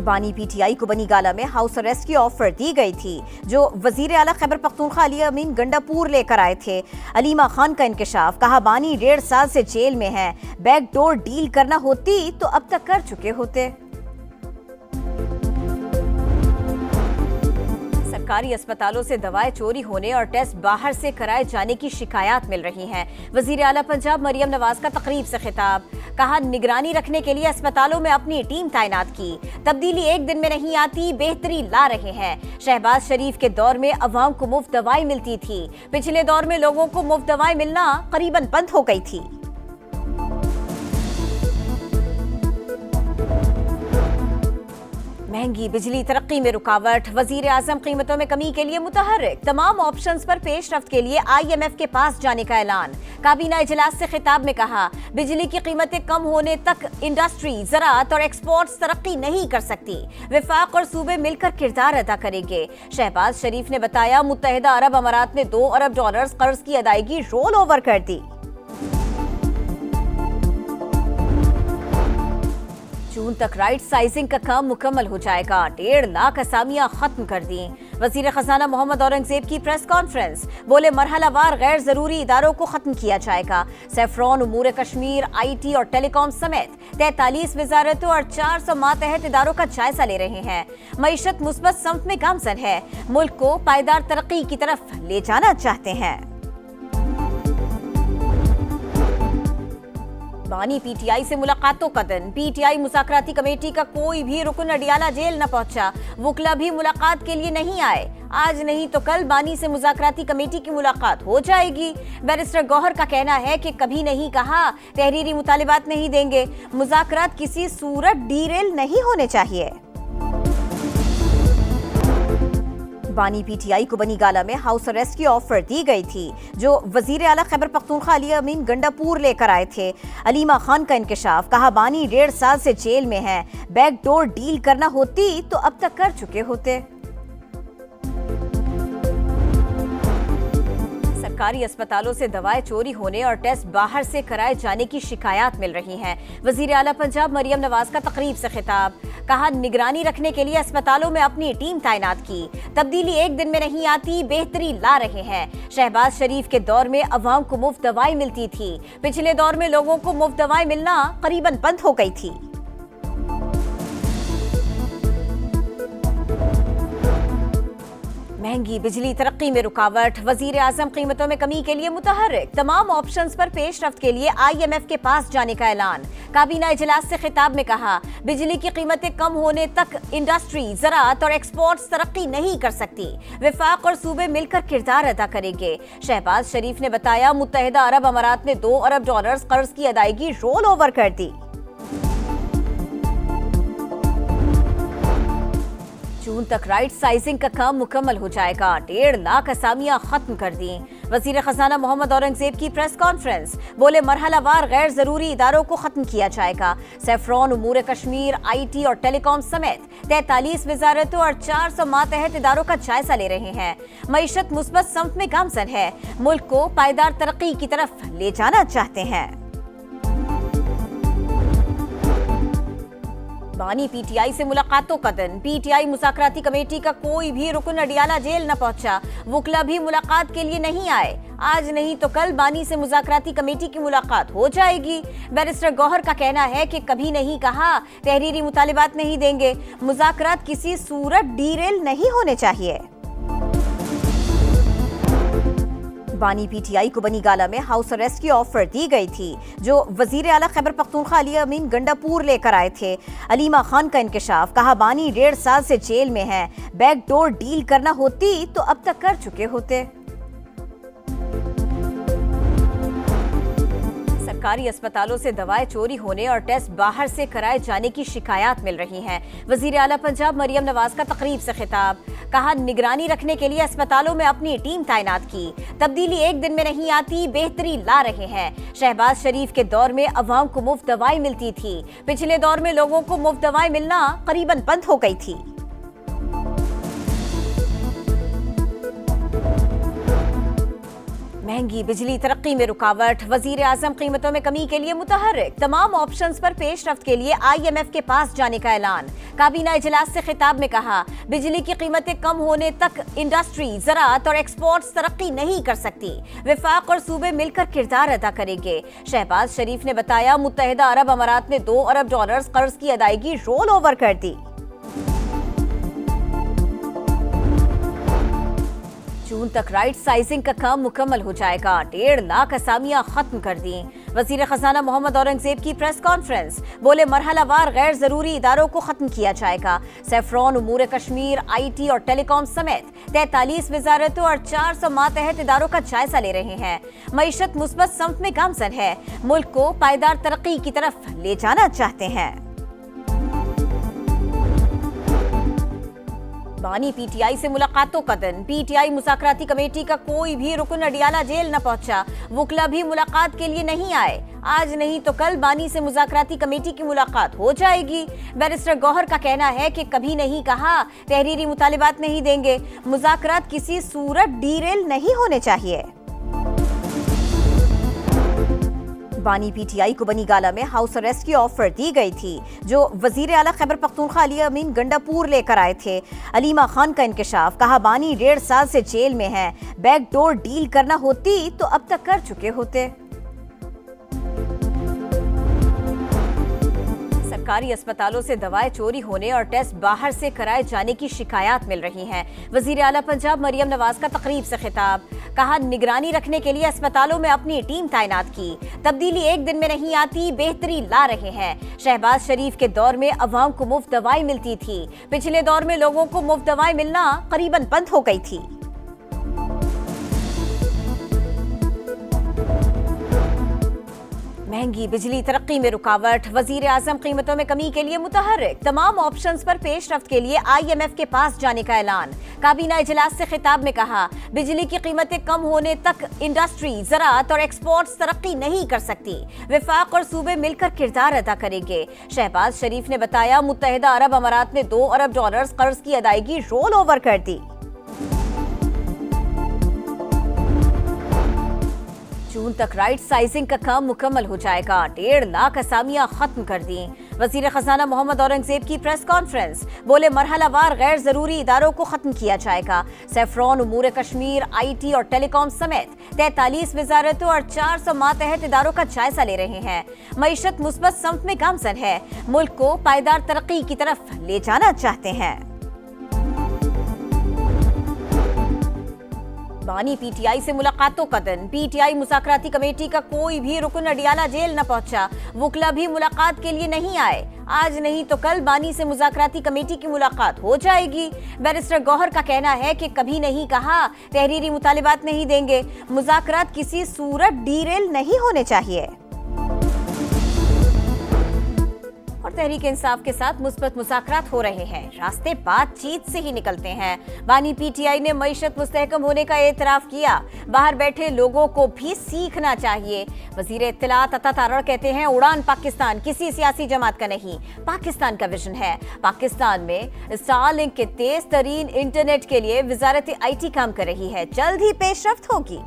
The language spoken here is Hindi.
बानी पीटीआई को बनी गाला में हाउस अरेस्ट की ऑफर दी गई थी, जो वजीर आला खैबर पख्तूनख्वा अली अमीन गंडापुर लेकर आए थे। अलीमा खान का इंकशाफ, कहा बानी 1.5 साल से जेल में है, बैकडोर डील करना होती तो अब तक कर चुके होते। सरकारी अस्पतालों से दवाएं चोरी होने और टेस्ट बाहर से कराए जाने की शिकायत मिल रही हैं। वजीर आला पंजाब मरियम नवाज का तकरीब से खिताब, कहा निगरानी रखने के लिए अस्पतालों में अपनी टीम तैनात की, तब्दीली एक दिन में नहीं आती, बेहतरी ला रहे हैं। शहबाज शरीफ के दौर में अवाम को मुफ्त दवाएं मिलती थी, पिछले दौर में लोगों को मुफ्त दवाएं मिलना करीबन बंद हो गई थी। महंगी बिजली तरक्की में रुकावट, वजीर आजम कीमतों में कमी के लिए मुतहर्रिक, तमाम ऑप्शंस पर पेशरफ्त के लिए IMF के पास जाने का ऐलान। काबीना इजलास से खिताब में कहा, बिजली की कीमतें कम होने तक इंडस्ट्री, ज़राअत और एक्सपोर्ट्स तरक्की नहीं कर सकती, विफाक और सूबे मिलकर किरदार अदा करेंगे। शहबाज शरीफ ने बताया, मुत्तहिदा अरब अमारात ने $2 अरब कर्ज की अदायगी रोल ओवर कर दी। जून तक राइट साइजिंग का काम मुकम्मल हो जाएगा, 1.5 लाख असामियां खत्म कर दी। वजीर खजाना मोहम्मद औरंगजेब की प्रेस कॉन्फ्रेंस, बोले मरहलावार गैर जरूरी इदारों को खत्म किया जाएगा। सैफरॉन, उमूर कश्मीर, IT और टेलीकॉम समेत 43 वजारतों और 400 मातहत इदारों का जायजा ले रहे हैं। मईशत मुस्बत समत में गामजन है, मुल्क को पायदार तरक्की की तरफ ले जाना चाहते हैं। बानी पीटीआई से मुलाकातों का दिन, पीटीआई मुज़ाकराती कमेटी का कोई भी रुकन अडियाला जेल न पहुंचा, वुकला भी मुलाकात के लिए नहीं आए। आज नहीं तो कल बानी से मुज़ाकराती कमेटी की मुलाकात हो जाएगी। बैरिस्टर गौहर का कहना है कि कभी नहीं कहा तहरीरी मुतालिबात नहीं देंगे, मुज़ाकरात किसी सूरत डीरेल नहीं होने चाहिए। बानी पीटीआई को बनी गाला में हाउस अरेस्ट की ऑफर दी गई थी, जो वजीर आला खैबर पख्तूनख्वा अली अमीन गंडापुर लेकर आए थे। अलीमा खान का इंकशाफ, कहा बानी 1.5 साल से जेल में है, बैकडोर डील करना होती तो अब तक कर चुके होते। सरकारी अस्पतालों से दवाएं चोरी होने और टेस्ट बाहर से कराए जाने की शिकायत मिल रही हैं। वजीर आला पंजाब मरियम नवाज का तकरीब से खिताब, कहा निगरानी रखने के लिए अस्पतालों में अपनी टीम तैनात की, तब्दीली एक दिन में नहीं आती, बेहतरी ला रहे हैं। शहबाज शरीफ के दौर में अवाम को मुफ्त दवाएं मिलती थी, पिछले दौर में लोगों को मुफ्त दवाएं मिलना करीबन बंद हो गई थी। महंगी बिजली तरक्की में रुकावट, वजीर आजम कीमतों में कमी के लिए मुतहर्रिक, तमाम ऑप्शंस पर पेशरफ्त के लिए IMF के पास जाने का ऐलान। काबीना इजलास से खिताब में कहा, बिजली की कीमतें कम होने तक इंडस्ट्री, ज़राअत और एक्सपोर्ट्स तरक्की नहीं कर सकती, विफाक और सूबे मिलकर किरदार अदा करेंगे। शहबाज शरीफ ने बताया, मुत्तहिदा अरब अमारात ने $2 अरब कर्ज की अदायगी रोल ओवर कर दी। जून तक राइट साइजिंग का काम मुकम्मल हो जाएगा, 1.5 लाख असामियां खत्म कर दी। वजीर खजाना मोहम्मद औरंगजेब की प्रेस कॉन्फ्रेंस, बोले मरहलावार गैर जरूरी इदारों को खत्म किया जाएगा। सैफरॉन, उमूर कश्मीर, IT और टेलीकॉम समेत 43 वजारतों और 400 मातहत इदारों का जायजा ले रहे हैं। मईशत मुस्बत समत में गामजन है, मुल्क को पायदार तरक्की की तरफ ले जाना चाहते हैं। बानी पीटीआई से मुलाकातों का दिन, पीटीआई मुज़ाकराती कमेटी का कोई भी रुकन अडियाला जेल न पहुंचा, वुकला भी मुलाकात के लिए नहीं आए। आज नहीं तो कल बानी से मुज़ाकराती कमेटी की मुलाकात हो जाएगी। बैरिस्टर गौहर का कहना है कि कभी नहीं कहा तहरीरी मुतालिबात नहीं देंगे, मुज़ाकरात किसी सूरत डीरेल नहीं होने चाहिए। बानी पीटीआई को बनी गाला में हाउस अरेस्ट की ऑफर दी गई थी, जो वजीर आला खैबर पख्तूनख्वा अली अमीन गंडापुर लेकर आए थे। अलीमा खान का इंकशाफ, कहा बानी 1.5 साल से जेल में है, बैकडोर डील करना होती तो अब तक कर चुके होते। सरकारी अस्पतालों से दवाएं चोरी होने और टेस्ट बाहर से कराए जाने की शिकायत मिल रही हैं। वजीर आला पंजाब मरियम नवाज का तकरीब से खिताब, कहा निगरानी रखने के लिए अस्पतालों में अपनी टीम तैनात की, तब्दीली एक दिन में नहीं आती, बेहतरी ला रहे हैं। शहबाज शरीफ के दौर में अवाम को मुफ्त दवाएं मिलती थी, पिछले दौर में लोगों को मुफ्त दवाएं मिलना करीबन बंद हो गई थी। महंगी बिजली तरक्की में रुकावट, वजीर आजम कीमतों में कमी के लिए मुतहर्रिक, तमाम ऑप्शंस पर पेशरफ्त के लिए IMF के पास जाने का ऐलान। काबीना इजलास से खिताब में कहा, बिजली की कीमतें कम होने तक इंडस्ट्री, ज़राअत और एक्सपोर्ट्स तरक्की नहीं कर सकती। विफाक और सूबे मिलकर किरदार अदा करेंगे। शहबाज शरीफ ने बताया, मुत्तहिदा अरब अमारात ने $2 अरब कर्ज की अदायगी रोल ओवर कर दी। जून तक राइट साइजिंग का काम मुकम्मल हो जाएगा। 1.5 लाख असामियां खत्म कर दी। वजीर खजाना मोहम्मद औरंगजेब की प्रेस कॉन्फ्रेंस, बोले मरहलावार गैर जरूरी इदारों को खत्म किया जाएगा। सैफरॉन, उमूर कश्मीर, IT और टेलीकॉम समेत 43 वजारतों और 400 मातहत इदारों का जायजा ले रहे हैं। मईशत मुस्बत समत में गामजन है। मुल्क को पायदार तरक्की की तरफ ले जाना चाहते हैं। बानी PTI से मुलाकातों का दिन। PTI मुज़ाकराती कमेटी का कोई भी रुकन अडियाला जेल न पहुंचा। वुकला भी मुलाकात के लिए नहीं आए। आज नहीं तो कल बानी से मुज़ाकराती कमेटी की मुलाकात हो जाएगी। बैरिस्टर गौहर का कहना है कि कभी नहीं कहा तहरीरी मुतालिबात नहीं देंगे। मुज़ाकरात किसी सूरत डीरेल नहीं होने चाहिए। बानी PTI को बनी गाला में हाउस अरेस्ट की ऑफर दी गई थी, जो वजीर आला खैबर पख्तूनख्वा अली अमीन गंडापुर लेकर आए थे। अलीमा खान का इंकशाफ, कहा बानी 1.5 साल से जेल में है। बैकडोर डील करना होती तो अब तक कर चुके होते। सरकारी अस्पतालों से दवाएं चोरी होने और टेस्ट बाहर से कराए जाने की शिकायत मिल रही हैं। वजीर आला पंजाब मरियम नवाज का तकरीब से खिताब, कहा निगरानी रखने के लिए अस्पतालों में अपनी टीम तैनात की। तब्दीली एक दिन में नहीं आती, बेहतरी ला रहे हैं। शहबाज शरीफ के दौर में अवाम को मुफ्त दवाएं मिलती थी। पिछले दौर में लोगों को मुफ्त दवाएं मिलना करीबन बंद हो गई थी। महंगी बिजली तरक्की में रुकावट, वजीर आजम कीमतों में कमी के लिए मुतहर्रिक, तमाम ऑप्शंस पर पेशरफ्त के लिए IMF के पास जाने का ऐलान। काबीना इजलास से खिताब में कहा, बिजली की कीमतें कम होने तक इंडस्ट्री, ज़राअत और एक्सपोर्ट्स तरक्की नहीं कर सकती। विफाक और सूबे मिलकर किरदार अदा करेंगे। शहबाज शरीफ ने बताया, मुत्तहिदा अरब अमारात ने $2 अरब कर्ज की अदायगी रोल ओवर कर दी। जून तक राइट साइजिंग का काम मुकम्मल हो जाएगा। 1.5 लाख असामियां खत्म कर दी। वजीर खजाना मोहम्मद औरंगजेब की प्रेस कॉन्फ्रेंस, बोले मरहलावार गैर जरूरी इदारों को खत्म किया जाएगा। सैफरॉन, उमूर कश्मीर, IT और टेलीकॉम समेत 43 वजारतों और 400 मातहत इदारों का जायजा ले रहे हैं। मईशत मुस्बत समत में गामजन है। मुल्क को पायदार तरक्की की तरफ ले जाना चाहते हैं। बानी PTI से मुलाकातों का दिन। PTI मुज़ाकराती कमेटी का कोई भी रुकन अडियाला जेल न पहुंचा। वुकला भी मुलाकात के लिए नहीं आए। आज नहीं तो कल बानी से मुज़ाकराती कमेटी की मुलाकात हो जाएगी। बैरिस्टर गौहर का कहना है कि कभी नहीं कहा तहरीरी मुतालिबात नहीं देंगे। मुज़ाकरात किसी सूरत डीरेल नहीं होने चाहिए। और तहरीक इंसाफ के साथ मुस्बत मुज़ाकरात हो रहे हैं। रास्ते बातचीत से ही निकलते हैं। बानी PTI ने मईशत मुस्तहकम होने का एतराफ़ किया। बाहर बैठे लोगों को भी सीखना चाहिए। वज़ीर इत्तलात अता तारड़ कहते हैं, उड़ान पाकिस्तान किसी सियासी जमात का नहीं, पाकिस्तान का विजन है। पाकिस्तान में स्टारलिंक के तेज तरीन इंटरनेट के लिए वजारत IT काम कर रही है। जल्द ही पेशरफ्त होगी।